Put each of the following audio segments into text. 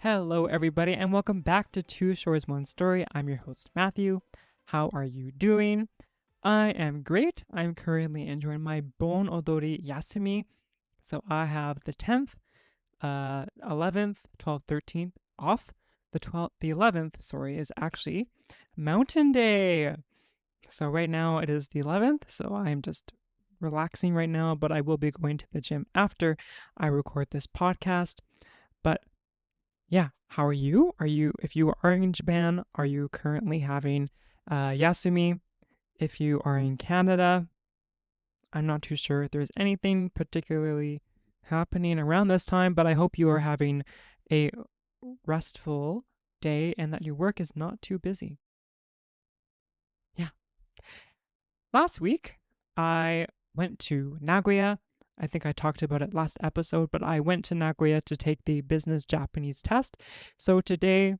Hello, everybody, and welcome back to Two Shores, One Story. I'm your host, Matthew. How are you doing? I am great. I'm currently enjoying my Bon Odori Yasumi. So I have the 10th, 11th, 12th, 13th off. The 11th, is actually Mountain Day. So right now it is the 11th, so I'm just relaxing right now, but I will be going to the gym after I record this podcast. But yeah, how are you? If you are in Japan, are you currently having Yasumi? If you are in Canada, I'm not too sure if there's anything particularly happening around this time, but I hope you are having a restful day and that your work is not too busy. Yeah. Last week, I went to Nagoya. I think I talked about it last episode, but I went to Nagoya to take the business Japanese test. So today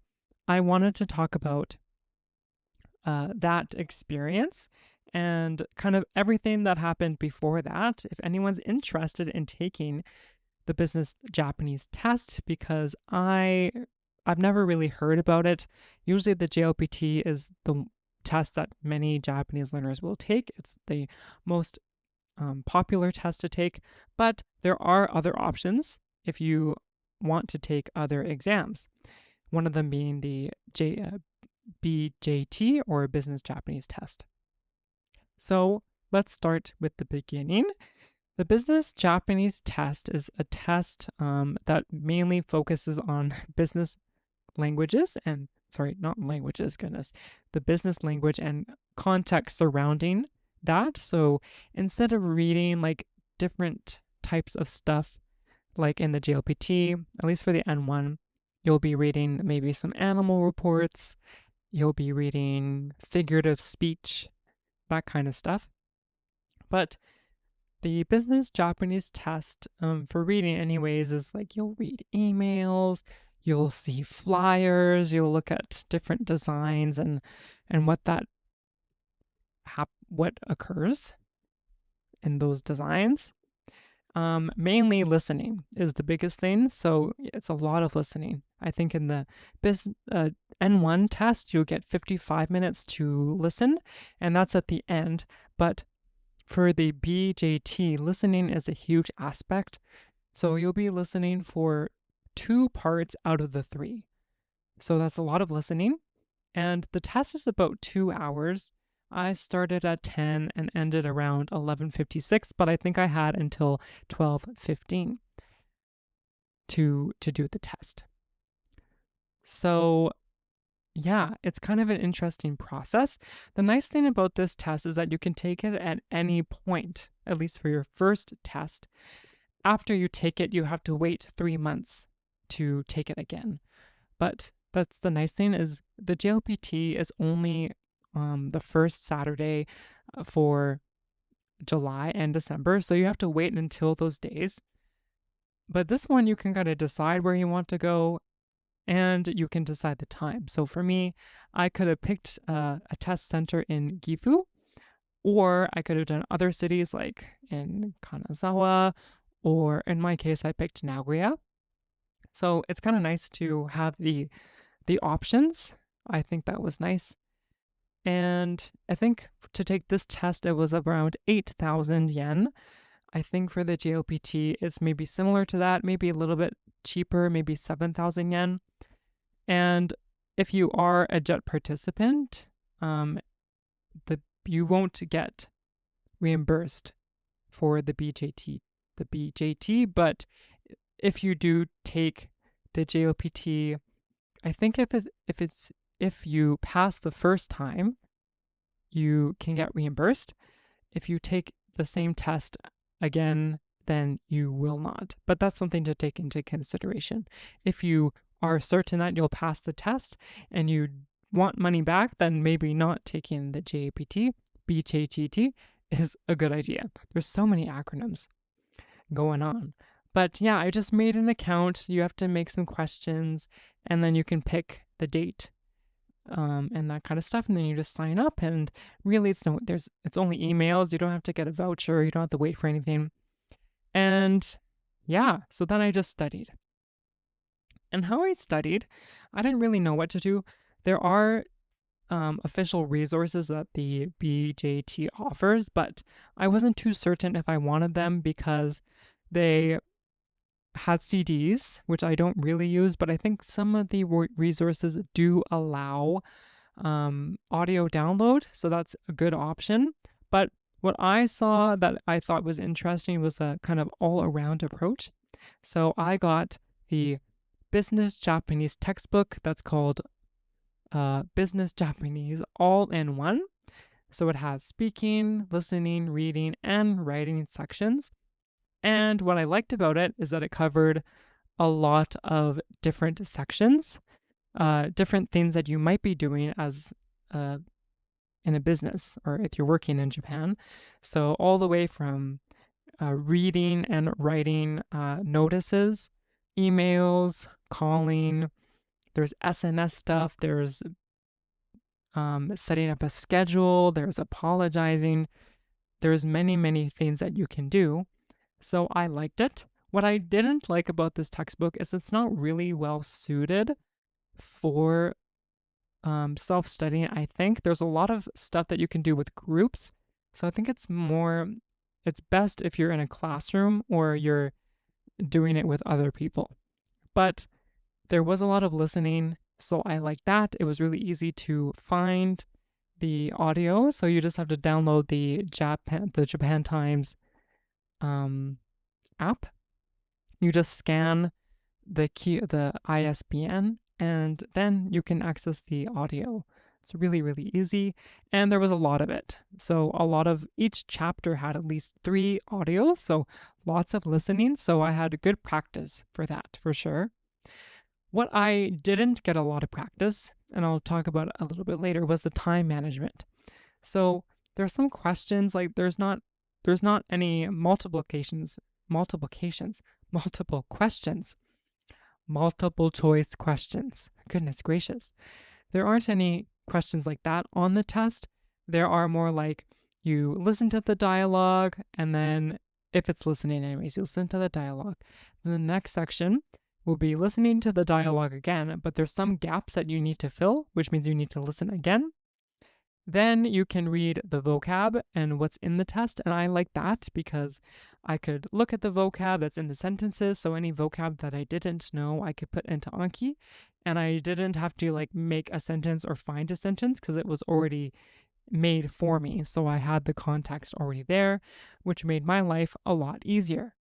I wanted to talk about that experience and kind of everything that happened before that. If anyone's interested in taking the business Japanese test, because I've never really heard about it. Usually the JLPT is the test that many Japanese learners will take. It's the most popular test to take, but there are other options if you want to take other exams. One of them being the BJT or Business Japanese Test. So let's start with the beginning. The Business Japanese Test is a test that mainly focuses on business languages and, the business language and context surrounding that. So instead of reading like different types of stuff, like in the JLPT, at least for the N1, you'll be reading maybe some animal reports, you'll be reading figurative speech, that kind of stuff. But the business Japanese test for reading anyways is like you'll read emails, you'll see flyers, you'll look at different designs and what occurs in those designs. Mainly listening is the biggest thing. So it's a lot of listening. I think in the N1 test, you'll get 55 minutes to listen, and that's at the end. But for the BJT, listening is a huge aspect. So you'll be listening for 2 parts out of the 3. So that's a lot of listening. And the test is about 2 hours. I started at 10 and ended around 11:56, but I think I had until 12:15 to do the test. So yeah, it's kind of an interesting process. The nice thing about this test is that you can take it at any point, at least for your first test. After you take it, you have to wait 3 months to take it again. But that's the nice thing is the JLPT is only the first Saturday for July and December, so you have to wait until those days. But this one, you can kind of decide where you want to go, and you can decide the time. So for me, I could have picked a test center in Gifu, or I could have done other cities like in Kanazawa, or in my case, I picked Nagoya. So it's kind of nice to have the options. I think that was nice. And I think to take this test, it was around 8,000 yen. I think for the JLPT, it's maybe similar to that, maybe a little bit cheaper, maybe 7,000 yen. And if you are a JET participant, you won't get reimbursed for the BJT. But if you do take the JLPT, I think if you pass the first time, you can get reimbursed. If you take the same test again, then you will not. But that's something to take into consideration. If you are certain that you'll pass the test and you want money back, then maybe not taking the BJT is a good idea. There's so many acronyms going on. But yeah, I just made an account. You have to make some questions, and then you can pick the date and that kind of stuff, and then you just sign up. And really, it's only emails. You don't have to get a voucher. You don't have to wait for anything. And yeah, so then I just studied. And how I studied, I didn't really know what to do. There are official resources that the BJT offers, but I wasn't too certain if I wanted them because they had CDs, which I don't really use, but I think some of the resources do allow audio download, so that's a good option. But what I saw that I thought was interesting was a kind of all around approach. So I got the business Japanese textbook that's called Business Japanese all in one. So it has speaking, listening, reading, and writing sections. And what I liked about it is that it covered a lot of different sections, different things that you might be doing as in a business or if you're working in Japan. So all the way from reading and writing notices, emails, calling. There's SNS stuff. There's setting up a schedule. There's apologizing. There's many things that you can do. So I liked it. What I didn't like about this textbook is it's not really well suited for self-studying. I think there's a lot of stuff that you can do with groups. So I think it's best if you're in a classroom or you're doing it with other people. But there was a lot of listening, so I like that. It was really easy to find the audio, so you just have to download the Japan Times app. You just scan the ISBN, and then you can access the audio. It's really easy, and there was a lot of it. So each chapter had at least 3 audios, so lots of listening. So I had good practice for that, for sure. What I didn't get a lot of practice, and I'll talk about a little bit later, was the time management. So there's some questions, like there's not any multiple questions, multiple choice questions. Goodness gracious. There aren't any questions like that on the test. There are more like you listen to the dialogue, and then if it's listening anyways, you listen to the dialogue. Then the next section will be listening to the dialogue again, but there's some gaps that you need to fill, which means you need to listen again. Then you can read the vocab and what's in the test, and I like that because I could look at the vocab that's in the sentences, so any vocab that I didn't know, I could put into Anki, and I didn't have to like make a sentence or find a sentence because it was already made for me, so I had the context already there, which made my life a lot easier.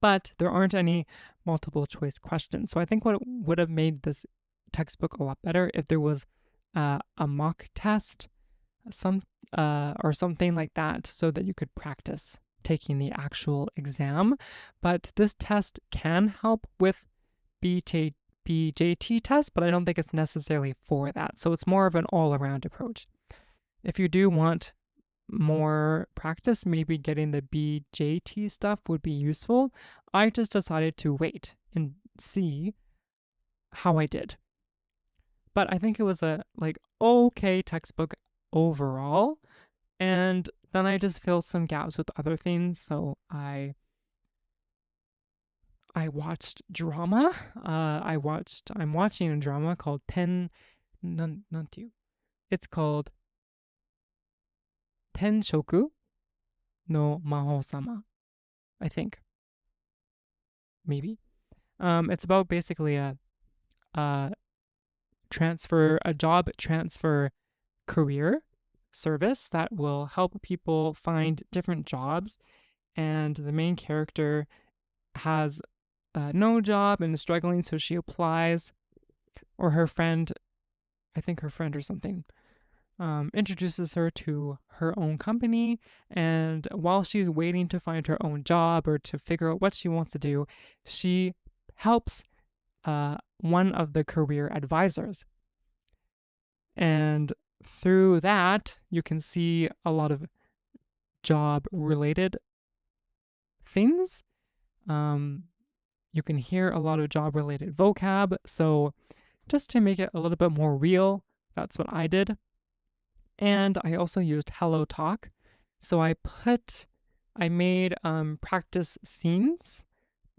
But there aren't any multiple choice questions, so I think what would have made this textbook a lot better if there was a mock test, or something like that, so that you could practice taking the actual exam. But this test can help with BJT test, but I don't think it's necessarily for that. So it's more of an all-around approach. If you do want more practice, maybe getting the BJT stuff would be useful. I just decided to wait and see how I did. But I think it was a okay textbook overall, and then I just filled some gaps with other things. So I watched drama. I'm watching a drama called It's called Tenshoku no Maho-sama, I think. Maybe. It's about basically a job transfer career service that will help people find different jobs, and the main character has no job and is struggling, so she applies, or her friend, I think her friend or something, introduces her to her own company, and while she's waiting to find her own job or to figure out what she wants to do, she helps one of the career advisors. And through that, you can see a lot of job-related things. You can hear a lot of job-related vocab. So just to make it a little bit more real, that's what I did. And I also used Hello Talk. So I made practice scenes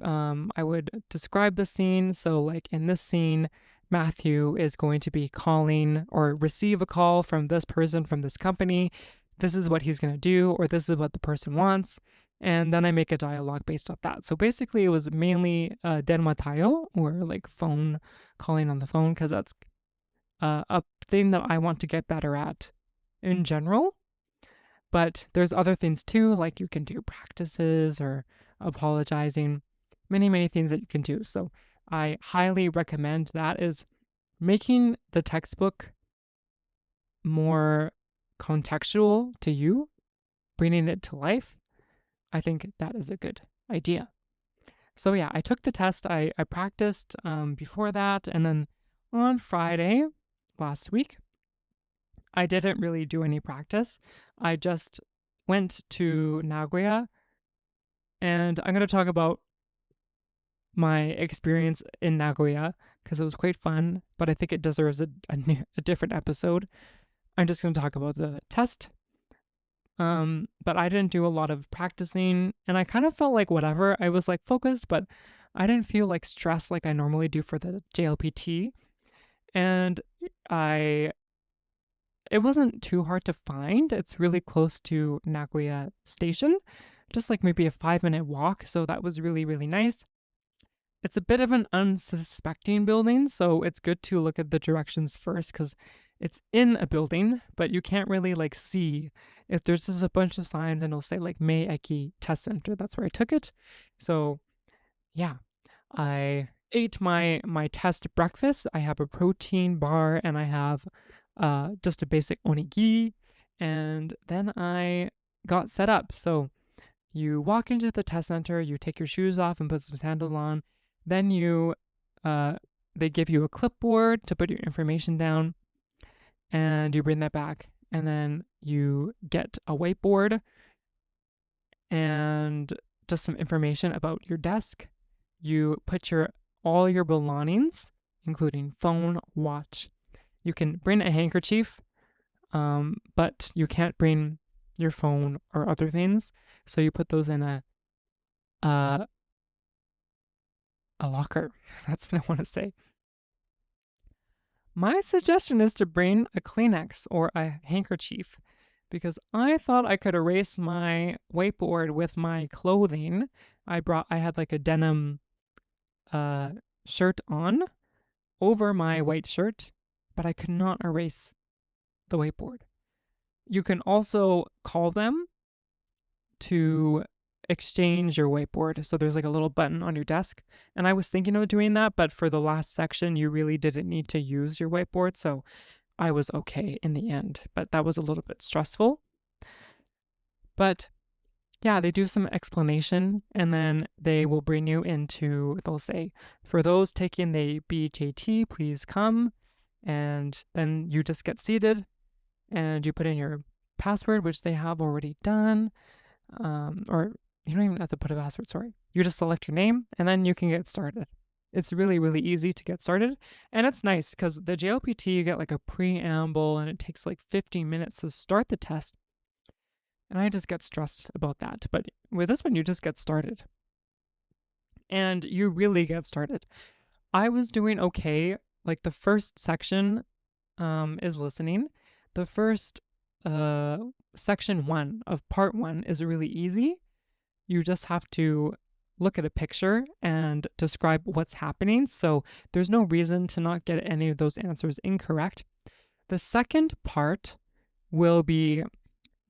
I would describe the scene. So, like in this scene, Matthew is going to be calling or receive a call from this person from this company. This is what he's going to do, or this is what the person wants. And then I make a dialogue based off that. So basically, it was mainly denwa tayo, or like phone calling on the phone, because that's a thing that I want to get better at in general. But there's other things too, like you can do practices or apologizing, many things that you can do. So I highly recommend that, is making the textbook more contextual to you, bringing it to life. I think that is a good idea. So yeah, I took the test. I practiced before that, and then on Friday last week, I didn't really do any practice. I just went to Nagoya, and I'm going to talk about my experience in Nagoya because it was quite fun, but I think it deserves a different episode. I'm just going to talk about the test. But I didn't do a lot of practicing, and I kind of felt like whatever. I was like focused, but I didn't feel like stressed like I normally do for the JLPT. And it wasn't too hard to find. It's really close to Nagoya Station, just like maybe a 5-minute walk. So that was really nice. It's a bit of an unsuspecting building, so it's good to look at the directions first because it's in a building, but you can't really like see if there's just a bunch of signs and it'll say like Mei Eki Test Center. That's where I took it. So yeah, I ate my test breakfast. I have a protein bar and I have just a basic onigiri, and then I got set up. So you walk into the test center, you take your shoes off and put some sandals on. Then they give you a clipboard to put your information down, and you bring that back. And then you get a whiteboard and just some information about your desk. You put all your belongings, including phone, watch. You can bring a handkerchief, but you can't bring your phone or other things. So you put those in a locker. That's what I want to say. My suggestion is to bring a Kleenex or a handkerchief because I thought I could erase my whiteboard with my clothing. I had like a denim shirt on over my white shirt, but I could not erase the whiteboard. You can also call them to exchange your whiteboard. So there's like a little button on your desk. And I was thinking of doing that, but for the last section, you really didn't need to use your whiteboard. So I was okay in the end, but that was a little bit stressful. But yeah, they do some explanation and then they will bring you they'll say, for those taking the BJT, please come. And then you just get seated and you put in your password, which they have already done. Or you don't even have to put a password, sorry. You just select your name and then you can get started. It's really easy to get started. And it's nice because the JLPT, you get like a preamble and it takes like 15 minutes to start the test. And I just get stressed about that. But with this one, you just get started. And you really get started. I was doing okay. Like the first section is listening. The first section 1 of part 1 is really easy. You just have to look at a picture and describe what's happening. So there's no reason to not get any of those answers incorrect. The second part will be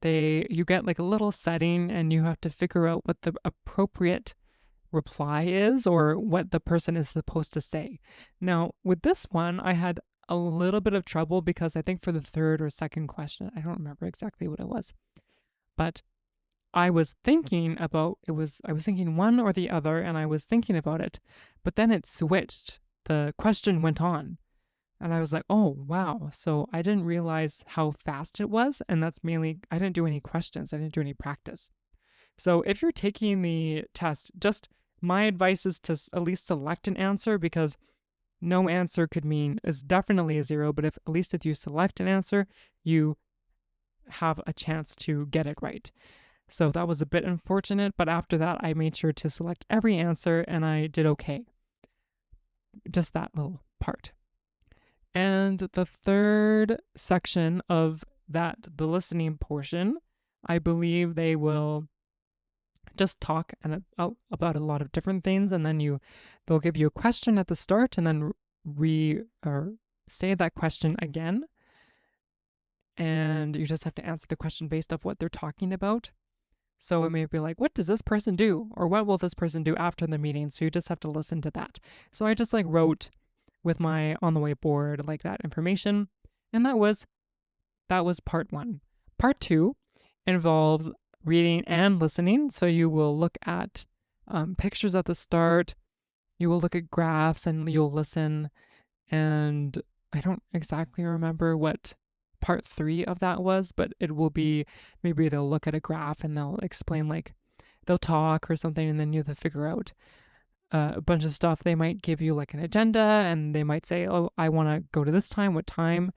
you get like a little setting and you have to figure out what the appropriate reply is or what the person is supposed to say. Now, with this one, I had a little bit of trouble because I think for the third or second question, I don't remember exactly what it was, but I was thinking one or the other and I was thinking about it, but then it switched. The question went on and I was like, oh, wow. So I didn't realize how fast it was. And that's mainly, I didn't do any questions. I didn't do any practice. So if you're taking the test, just my advice is to at least select an answer because no answer is definitely a 0, but at least if you select an answer, you have a chance to get it right. So that was a bit unfortunate, but after that, I made sure to select every answer and I did okay. Just that little part. And the third section of that, the listening portion, I believe they will just talk about a lot of different things, and then they'll give you a question at the start, and then say that question again, and you just have to answer the question based off what they're talking about. So it may be like, what does this person do? Or what will this person do after the meeting? So you just have to listen to that. So I just wrote with my on the whiteboard that information. And that was part 1. Part 2 involves reading and listening. So you will look at pictures at the start. You will look at graphs and you'll listen. And I don't exactly remember what part 3 of that was, but it will be, maybe they'll look at a graph and they'll explain, they'll talk or something, and then you have to figure out a bunch of stuff. They might give you an agenda, and they might say, oh, I want to go to this time. What time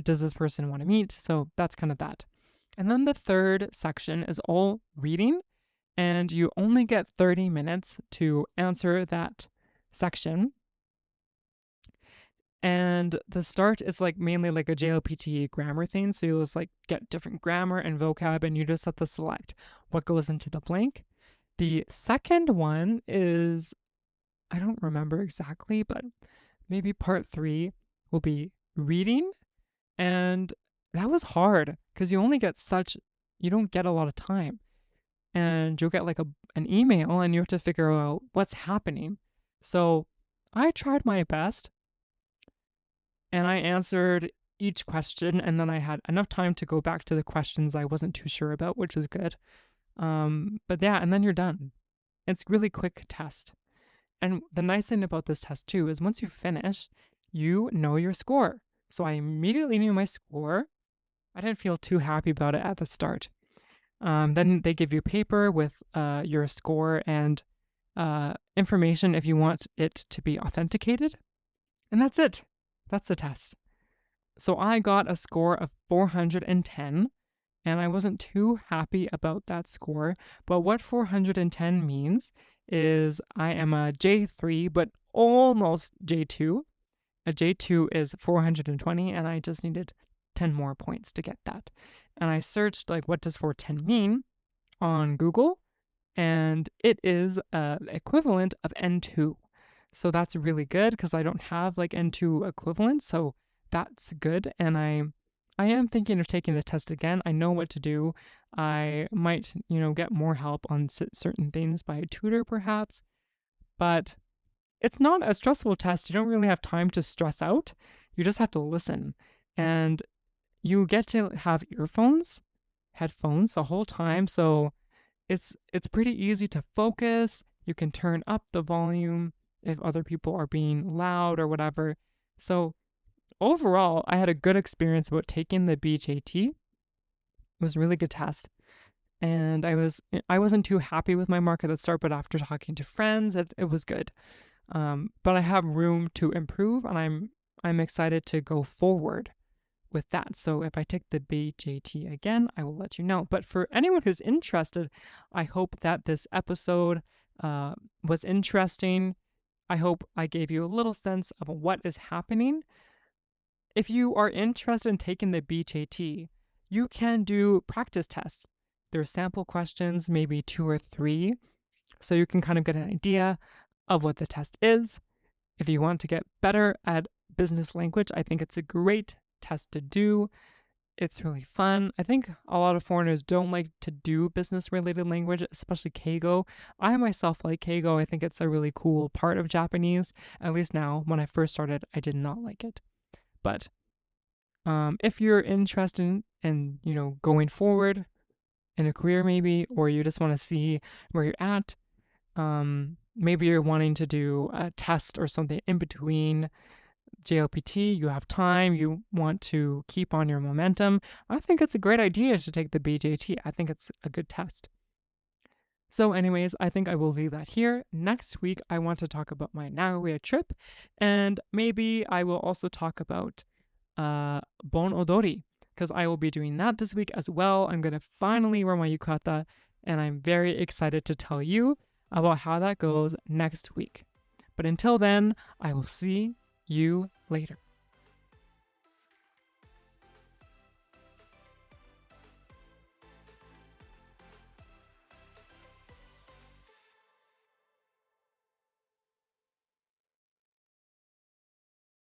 does this person want to meet? So that's kind of that. And then the third section is all reading, and you only get 30 minutes to answer that section. And the start is mainly a JLPT grammar thing. So you'll just get different grammar and vocab, and you just have to select what goes into the blank. The second one is, I don't remember exactly, but maybe part 3 will be reading. And that was hard because you don't get a lot of time. And you'll get an email and you have to figure out what's happening. So I tried my best. And I answered each question, and then I had enough time to go back to the questions I wasn't too sure about, which was good. But yeah, and then you're done. It's a really quick test. And the nice thing about this test too is once you finish, you know your score. So I immediately knew my score. I didn't feel too happy about it at the start. Then they give you paper with your score and information if you want it to be authenticated. And that's it. That's the test. So I got a score of 410, and I wasn't too happy about that score. But what 410 means is I am a J3, but almost J2. A J2 is 420, and I just needed 10 more points to get that. And I searched, what does 410 mean on Google, and it is equivalent of N2. So that's really good because I don't have N2 equivalent. So that's good. And I am thinking of taking the test again. I know what to do. I might, get more help on certain things by a tutor perhaps. But it's not a stressful test. You don't really have time to stress out. You just have to listen. And you get to have headphones the whole time. So it's pretty easy to focus. You can turn up the volume if other people are being loud or whatever. So overall, I had a good experience about taking the BJT. It was a really good test. And I wasn't too happy with my mark at the start, but after talking to friends, it was good. But I have room to improve, and I'm excited to go forward with that. So if I take the BJT again, I will let you know. But for anyone who's interested, I hope that this episode was interesting. I hope I gave you a little sense of what is happening. If you are interested in taking the BJT, you can do practice tests. There are sample questions, maybe 2 or 3, so you can kind of get an idea of what the test is. If you want to get better at business language, I think it's a great test to do. It's really fun. I think a lot of foreigners don't like to do business-related language, especially Keigo. I myself like Keigo. I think it's a really cool part of Japanese. At least now, when I first started, I did not like it. But if you're interested in going forward in a career maybe, or you just want to see where you're at, maybe you're wanting to do a test or something in between JLPT, you have time, you want to keep on your momentum, I think it's a great idea to take the BJT. I think it's a good test. So anyways, I think I will leave that here. Next week, I want to talk about my Nagoya trip, and maybe I will also talk about Bon Odori. because I will be doing that this week as well. I'm going to finally wear my yukata, and I'm very excited to tell you about how that goes next week. But until then, I will see you later.